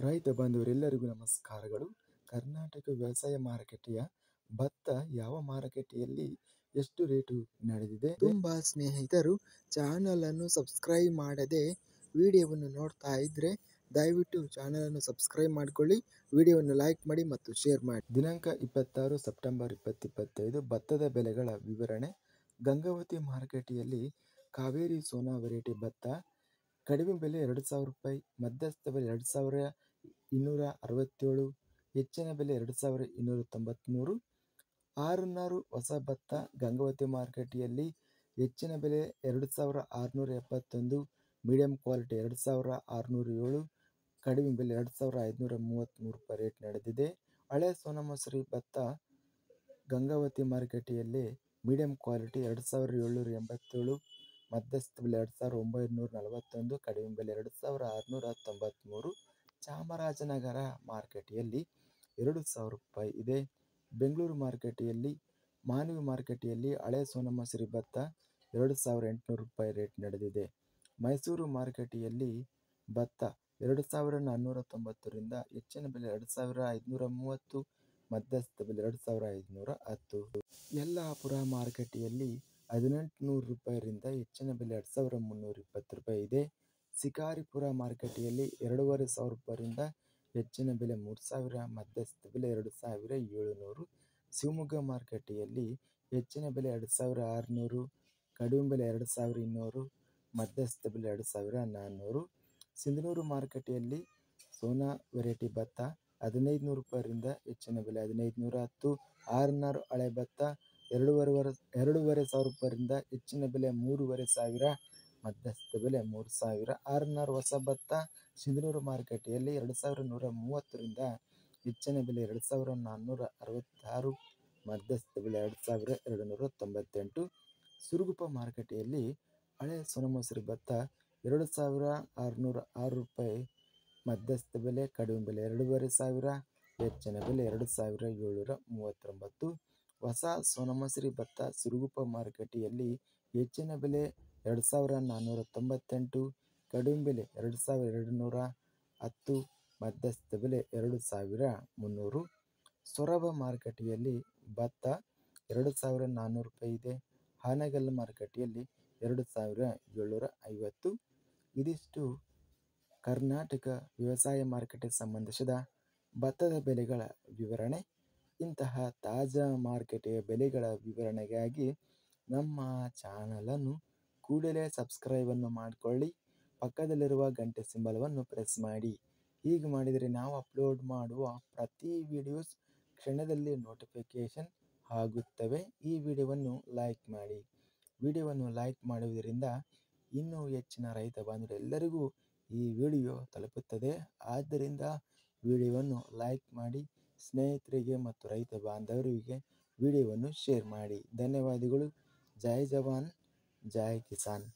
ರೈತ ಬಾಂಧವರೆಲ್ಲರಿಗೂ ನಮಸ್ಕಾರಗಳು. ಕರ್ನಾಟಕ ವ್ಯವಸಾಯ ಮಾರುಕಟ್ಟೆಯ ಭತ್ತ ಯಾವ ಮಾರುಕಟ್ಟೆಯಲ್ಲಿ ಎಷ್ಟು ರೇಟು ನಡೆದಿದೆ? ತುಂಬ ಸ್ನೇಹಿತರು ಚಾನಲನ್ನು ಸಬ್ಸ್ಕ್ರೈಬ್ ಮಾಡದೆ ವಿಡಿಯೋವನ್ನು ನೋಡ್ತಾ ಇದ್ದರೆ ದಯವಿಟ್ಟು ಚಾನಲನ್ನು ಸಬ್ಸ್ಕ್ರೈಬ್ ಮಾಡಿಕೊಳ್ಳಿ, ವಿಡಿಯೋವನ್ನು ಲೈಕ್ ಮಾಡಿ ಮತ್ತು ಶೇರ್ ಮಾಡಿ. ದಿನಾಂಕ 26 ಸೆಪ್ಟೆಂಬರ್ 2025 ಭತ್ತದ ಬೆಲೆಗಳ ವಿವರಣೆ. ಗಂಗಾವತಿ ಮಾರುಕಟ್ಟೆಯಲ್ಲಿ ಕಾವೇರಿ ಸೋನಾ ವೆರೈಟಿ ಭತ್ತ ಕಡಿಮೆ ಬೆಲೆ 2,000 ರೂಪಾಯಿ, ಮಧ್ಯಸ್ಥ ಬೆಲೆ 2,267, ಹೆಚ್ಚಿನ ಬೆಲೆ 2,293. ಆರ್-4 ಹೊಸ ಭತ್ತ ಗಂಗಾವತಿ ಮಾರುಕಟ್ಟೆಯಲ್ಲಿ ಹೆಚ್ಚಿನ ಬೆಲೆ 2,671, ಮೀಡಿಯಂ ಕ್ವಾಲಿಟಿ 2,607, ಕಡಿಮೆ ಬೆಲೆ 2,533 ರೂಪಾಯಿ ರೇಟ್ ನಡೆದಿದೆ. ಹಳೆ ಸೋನಾಮಸೂರಿ ಭತ್ತ ಗಂಗಾವತಿ ಮಾರುಕಟ್ಟೆಯಲ್ಲಿ ಮೀಡಿಯಂ ಕ್ವಾಲಿಟಿ 2,787, ಮಧ್ಯಸ್ಥ ಬೆಲೆ 2,941, ಕಡಿಮೆ ಬೆಲೆ 2,693. ಚಾಮರಾಜನಗರ ಮಾರುಕಟ್ಟೆಯಲ್ಲಿ 2,000 ರೂಪಾಯಿ ಇದೆ. ಬೆಂಗಳೂರು ಮಾರುಕಟ್ಟೆಯಲ್ಲಿ ಮಾನವಿ ಮಾರುಕಟ್ಟೆಯಲ್ಲಿ ಹಳೆ ಸೋನಾಮಸೂರಿ ಭತ್ತ 2,800 ರೂಪಾಯಿ ರೇಟ್ ನಡೆದಿದೆ. ಮೈಸೂರು ಮಾರುಕಟ್ಟೆಯಲ್ಲಿ ಭತ್ತ 2,490ರಿಂದ ಹೆಚ್ಚಿನ ಬೆಲೆ 2,530, ಮಧ್ಯಸ್ಥ ಬೆಲೆ 2,510. ಯಲ್ಲಾಪುರ ಮಾರುಕಟ್ಟೆಯಲ್ಲಿ 1,800 ರೂಪಾಯಿರಿಂದ ಹೆಚ್ಚಿನ ಬೆಲೆ 2,320 ರೂಪಾಯಿ ಇದೆ. ಶಿಕಾರಿಪುರ ಮಾರುಕಟ್ಟೆಯಲ್ಲಿ 2,500 ರೂಪಾಯಿರಿಂದ ಹೆಚ್ಚಿನ ಬೆಲೆ 3,000, ಮಧ್ಯಸ್ಥ ಬೆಲೆ 2,700. ಶಿವಮೊಗ್ಗ ಮಾರುಕಟ್ಟೆಯಲ್ಲಿ ಹೆಚ್ಚಿನ ಬೆಲೆ 2,600, ಕಡಿಮೆ ಬೆಲೆ 2,200, ಮಧ್ಯಸ್ಥ ಬೆಲೆ 2,400. ಸಿಂಧನೂರು ಮಾರುಕಟ್ಟೆಯಲ್ಲಿ ಸೋನಾ ವೆರೈಟಿ ಭತ್ತ 1,500 ರೂಪಾಯಿರಿಂದ ಹೆಚ್ಚಿನ ಬೆಲೆ 1,510. ಆರ್-4 ಹಳೆ ಭತ್ತ 2,500 ರೂಪಾಯಿರಿಂದ ಹೆಚ್ಚಿನ ಬೆಲೆ 3,500, ಮಧ್ಯಸ್ಥ ಬೆಲೆ 3,000. ಆರ್-4 ಹೊಸ ಭತ್ತ ಸಿಂಧನೂರು ಮಾರುಕಟ್ಟೆಯಲ್ಲಿ 2,130ರಿಂದ ಹೆಚ್ಚಿನ ಬೆಲೆ 2,466, ಮಧ್ಯಸ್ಥ ಬೆಲೆ 2,298. ಸುರಗುಪ್ಪ ಮಾರುಕಟ್ಟೆಯಲ್ಲಿ ಹಳೆ ಸೋನಾಮಸೂರಿ ಭತ್ತ 2,606 ರೂಪಾಯಿ, ಮಧ್ಯಸ್ಥ ಬೆಲೆ ಕಡಿಮೆ ಬೆಲೆ 2,500, ಹೆಚ್ಚಿನ ಬೆಲೆ 2,739. ಹೊಸ ಸೋನಾಮಸೂರಿ ಭತ್ತ ಸುರಗುಪ್ಪ ಮಾರುಕಟ್ಟೆಯಲ್ಲಿ ಹೆಚ್ಚಿನ ಬೆಲೆ 2,498, ಕಡಿಮೆ ಬೆಲೆ 2,210, ಮಧ್ಯಸ್ಥ ಬೆಲೆ 2,300. ಸೊರಬ ಮಾರುಕಟ್ಟೆಯಲ್ಲಿ ಭತ್ತ 2,400 ರೂಪಾಯಿ ಇದೆ. ಹಾನಗಲ್ ಮಾರುಕಟ್ಟೆಯಲ್ಲಿ 2,750. ಇದಿಷ್ಟು ಕರ್ನಾಟಕ ವ್ಯವಸಾಯ ಮಾರುಕಟ್ಟೆಗೆ ಸಂಬಂಧಿಸಿದ ಭತ್ತದ ಬೆಲೆಗಳ ವಿವರಣೆ. ಇಂತಹ ತಾಜಾ ಮಾರುಕಟ್ಟೆಯ ಬೆಲೆಗಳ ವಿವರಣೆಗಾಗಿ ನಮ್ಮ ಚಾನಲನ್ನು ಕೂಡಲೇ ಸಬ್ಸ್ಕ್ರೈಬನ್ನು ಮಾಡಿಕೊಳ್ಳಿ, ಪಕ್ಕದಲ್ಲಿರುವ ಗಂಟೆ ಸಿಂಬಲವನ್ನು ಪ್ರೆಸ್ ಮಾಡಿ. ಹೀಗೆ ಮಾಡಿದರೆ ನಾವು ಅಪ್ಲೋಡ್ ಮಾಡುವ ಪ್ರತಿ ವಿಡಿಯೋಸ್ ಕ್ಷಣದಲ್ಲಿ ನೋಟಿಫಿಕೇಷನ್ ಆಗುತ್ತವೆ. ಈ ವಿಡಿಯೋವನ್ನು ಲೈಕ್ ಮಾಡಿ. ವಿಡಿಯೋವನ್ನು ಲೈಕ್ ಮಾಡುವುದರಿಂದ ಇನ್ನೂ ಹೆಚ್ಚಿನ ರೈತ ಬಾಂಧವರೆಲ್ಲರಿಗೂ ಈ ವಿಡಿಯೋ ತಲುಪುತ್ತದೆ. ಆದ್ದರಿಂದ ವಿಡಿಯೋವನ್ನು ಲೈಕ್ ಮಾಡಿ, ಸ್ನೇಹಿತರಿಗೆ ಮತ್ತು ರೈತ ಬಾಂಧವರಿಗೆ ವಿಡಿಯೋವನ್ನು ಶೇರ್ ಮಾಡಿ. ಧನ್ಯವಾದಗಳು. ಜೈ ಜವಾನ್, ಜೈ ಕಿಸಾನ್.